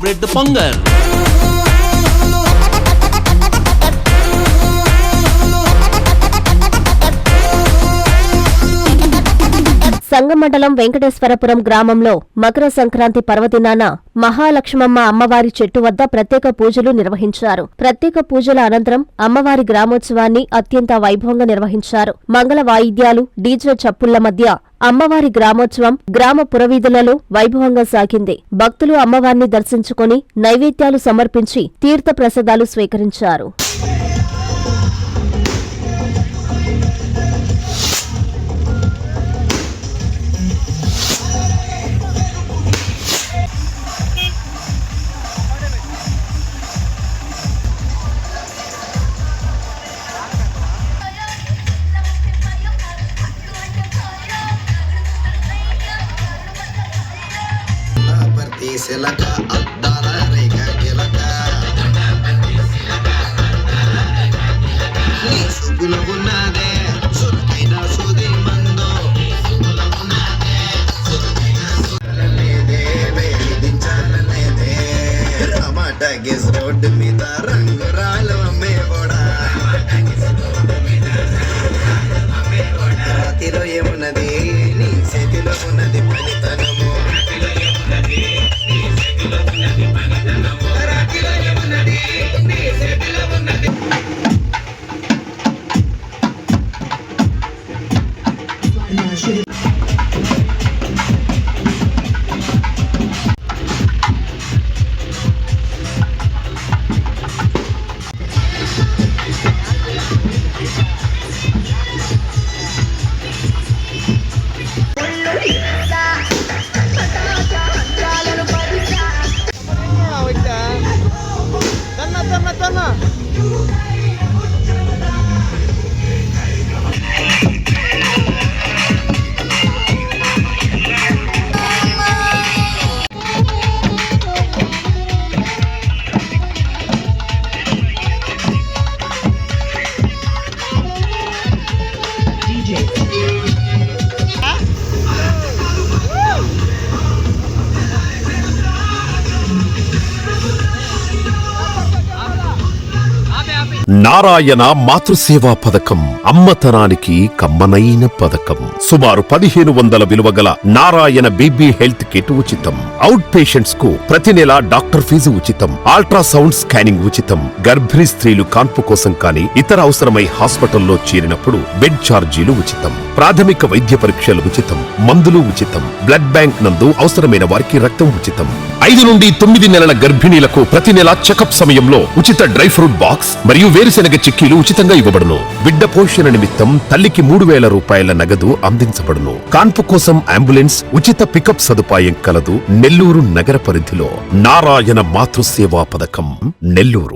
Favourite pongal. సంగమండలం Venkateswarapuram గ్రామంలో మకర సంక్రాంతి పర్వదినాన మహాలక్ష్మమ్మ అమ్మవారి చెట్టు వద్ద ప్రత్యేక పూజలు నిర్వహించారు. ప్రత్యేక పూజల అనంతరం అమ్మవారి గ్రామోత్సవాన్ని అత్యంత వైభవంగా నిర్వహించారు. మంగళ వాయిద్యాలు, డీజే చప్పుళ్ల మధ్య అమ్మవారి గ్రామోత్సవం గ్రామ పురవీధులలో వైభవంగా సాగింది. భక్తులు అమ్మవారిని దర్శించుకుని నైవేద్యాలు సమర్పించి తీర్థ ప్రసాదాలు స్వీకరించారు. సిలక అద్దాల రేఖ గిలక నీ సుగుల ఉన్నదే సుఖైన సుది మందో వేధించాలనేదే టమాటా గెస్ రోడ్డు మీద రంగురాలు అమ్మే కూడా రాతిలో ఏమున్నది నీ చేతిలో ఉన్నది పనితనము. నారాయణ మాతృసేవా పథకం అమ్మతనానికి కమ్మనైన పథకం. సుమారు 1500 విలువగల నారాయణ బీబీ హెల్త్ కిట్ ఉచితం. అవుట్ పేషెంట్స్ కు ప్రతి నెల డాక్టర్ ఫీజు ఉచితం. అల్ట్రాసౌండ్ స్కానింగ్ ఉచితం. గర్భిణీ స్త్రీలు కాన్పు కోసం కానీ ఇతర అవసరమై హాస్పిటల్లో చేరినప్పుడు బెడ్ ఛార్జీలు ఉచితం. ప్రాథమిక వైద్య పరీక్షలు ఉచితం. మందులు ఉచితం. బ్లడ్ బ్యాంక్ నందు అవసరమైన వారికి రక్తం ఉచితం. 5 నుండి 9 నెలల గర్భిణీలకు ప్రతి నెల చెకప్ సమయంలో ఉచిత డ్రై ఫ్రూట్ బాక్స్ మరియు వేరుశెనగ చిక్కీలు ఉచితంగా ఇవ్వబడును. బిడ్డ పోషణ నిమిత్తం తల్లికి 3000 రూపాయల నగదు అందించబడును. కాన్పు కోసం అంబులెన్స్ ఉచిత పికప్ సదుపాయం కలదు. నెల్లూరు నగర పరిధిలో నారాయణ మాతృసేవా పథకం నెల్లూరు.